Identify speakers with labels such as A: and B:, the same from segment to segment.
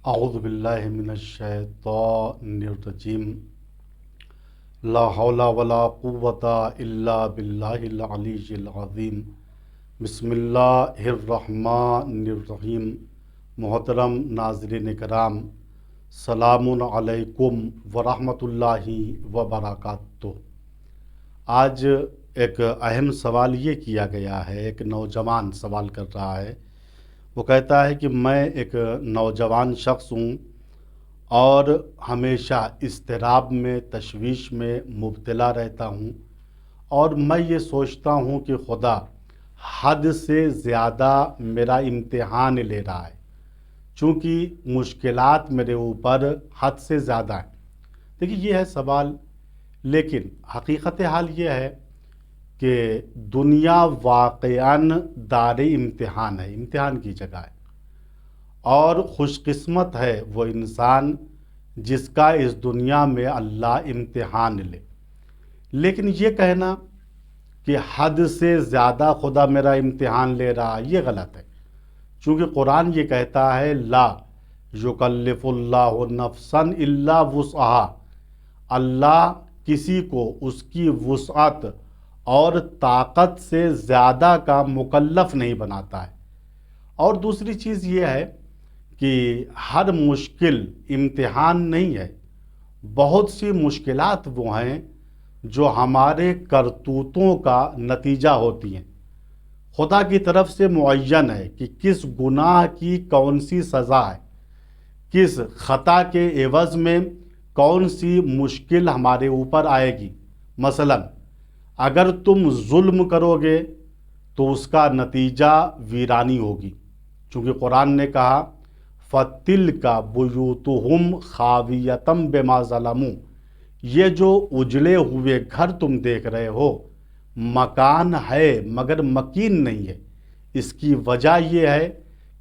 A: اعوذ باللہ من الشیطان الرجیم لا حول ولا قوة الا باللہ العلی العظیم بسم اللہ الرحمن الرحیم۔ محترم ناظرین کرام، سلام علیکم ورحمۃ اللہ وبرکاتہ۔ آج ایک اہم سوال یہ کیا گیا ہے، ایک نوجوان سوال کر رہا ہے۔ وہ کہتا ہے کہ میں ایک نوجوان شخص ہوں اور ہمیشہ اضطراب میں، تشویش میں مبتلا رہتا ہوں، اور میں یہ سوچتا ہوں کہ خدا حد سے زیادہ میرا امتحان لے رہا ہے، چونکہ مشکلات میرے اوپر حد سے زیادہ ہیں۔ دیکھیے، یہ ہے سوال، لیکن حقیقت حال یہ ہے کہ دنیا واقعاً دار امتحان ہے، امتحان کی جگہ ہے، اور خوش قسمت ہے وہ انسان جس کا اس دنیا میں اللہ امتحان لے۔ لیکن یہ کہنا کہ حد سے زیادہ خدا میرا امتحان لے رہا، یہ غلط ہے، چونکہ قرآن یہ کہتا ہے لا یکلف اللہ نفسا الا وسعہا، اللہ کسی کو اس کی وسعت اور طاقت سے زیادہ کا مکلف نہیں بناتا ہے۔ اور دوسری چیز یہ ہے کہ ہر مشکل امتحان نہیں ہے، بہت سی مشکلات وہ ہیں جو ہمارے کرتوتوں کا نتیجہ ہوتی ہیں۔ خدا کی طرف سے معین ہے کہ کس گناہ کی کون سی سزا ہے، کس خطا کے عوض میں کون سی مشکل ہمارے اوپر آئے گی۔ مثلاً اگر تم ظلم کرو گے تو اس کا نتیجہ ویرانی ہوگی، چونکہ قرآن نے کہا فَتِلْكَ بُيُوتُهُمْ خَاوِيَةً بِمَا ظَلَمُوا، یہ جو اجڑے ہوئے گھر تم دیکھ رہے ہو، مکان ہے مگر مکین نہیں ہے۔ اس کی وجہ یہ ہے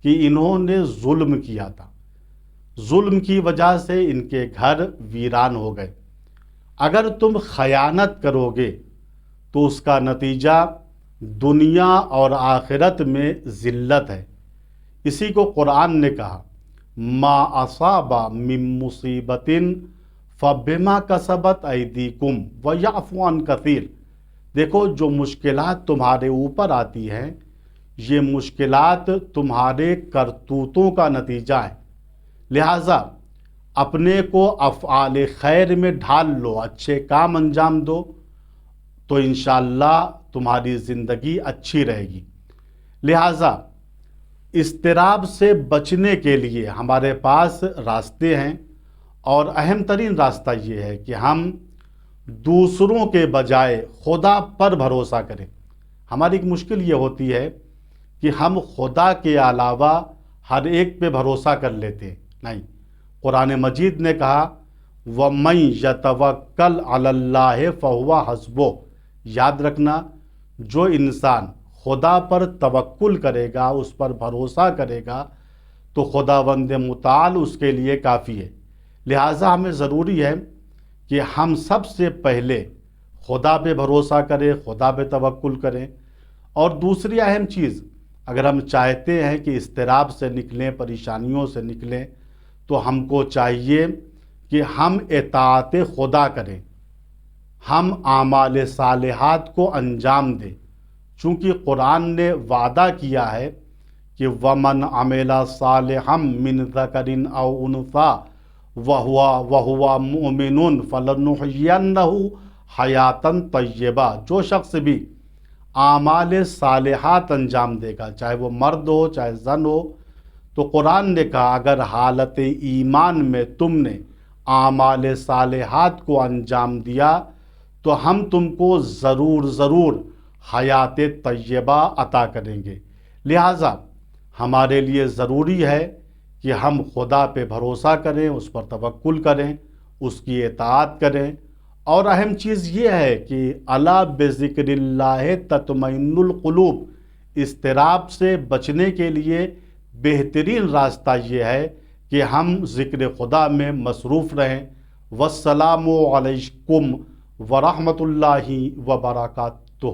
A: کہ انہوں نے ظلم کیا تھا، ظلم کی وجہ سے ان کے گھر ویران ہو گئے۔ اگر تم خیانت کرو گے تو اس کا نتیجہ دنیا اور آخرت میں ذلت ہے۔ اسی کو قرآن نے کہا ما اصاب من مصیبت فبما کسبت ایدیکم ویعفو عن کثیر، دیکھو جو مشکلات تمہارے اوپر آتی ہیں، یہ مشکلات تمہارے کرتوتوں کا نتیجہ ہے، لہٰذا اپنے کو افعال خیر میں ڈھال لو، اچھے کام انجام دو، تو انشاءاللہ تمہاری زندگی اچھی رہے گی۔ لہٰذا اضطراب سے بچنے کے لیے ہمارے پاس راستے ہیں، اور اہم ترین راستہ یہ ہے کہ ہم دوسروں کے بجائے خدا پر بھروسہ کریں۔ ہماری ایک مشکل یہ ہوتی ہے کہ ہم خدا کے علاوہ ہر ایک پہ بھروسہ کر لیتے ہیں۔ نہیں، قرآن مجید نے کہا وَمَن يَتَوَكَّلْ عَلَى اللَّهِ فَهُوَ حَسْبُهُ، یاد رکھنا، جو انسان خدا پر توکل کرے گا، اس پر بھروسہ کرے گا، تو خداوند متعال اس کے لیے کافی ہے۔ لہٰذا ہمیں ضروری ہے کہ ہم سب سے پہلے خدا پہ بھروسہ کریں، خدا پہ توکل کریں۔ اور دوسری اہم چیز، اگر ہم چاہتے ہیں کہ اضطراب سے نکلیں، پریشانیوں سے نکلیں، تو ہم کو چاہیے کہ ہم اطاعت خدا کریں، ہم اعمال صالحات کو انجام دیں، چونکہ قرآن نے وعدہ کیا ہے کہ وَمَنْ عَمِلَ صَالِحًا مِّن ذَكَرٍ أَوْ أُنثَىٰ وَهُوَ مُؤْمِنٌ فَلَنُحْيِيَنَّهُ حَيَاةً طَيِّبَةً، جو شخص بھی اعمال صالحات انجام دے گا، چاہے وہ مرد ہو چاہے زن ہو، تو قرآن نے کہا اگر حالت ایمان میں تم نے اعمال صالحات کو انجام دیا تو ہم تم کو ضرور حیات طیبہ عطا کریں گے۔ لہٰذا ہمارے لیے ضروری ہے کہ ہم خدا پہ بھروسہ کریں، اس پر توکل کریں، اس کی اطاعت کریں۔ اور اہم چیز یہ ہے کہ الا بذکر اللہ تطمئن القلوب، اضطراب سے بچنے کے لیے بہترین راستہ یہ ہے کہ ہم ذکر خدا میں مصروف رہیں۔ والسلام علیکم ورحمۃ اللہ وبرکاتہ۔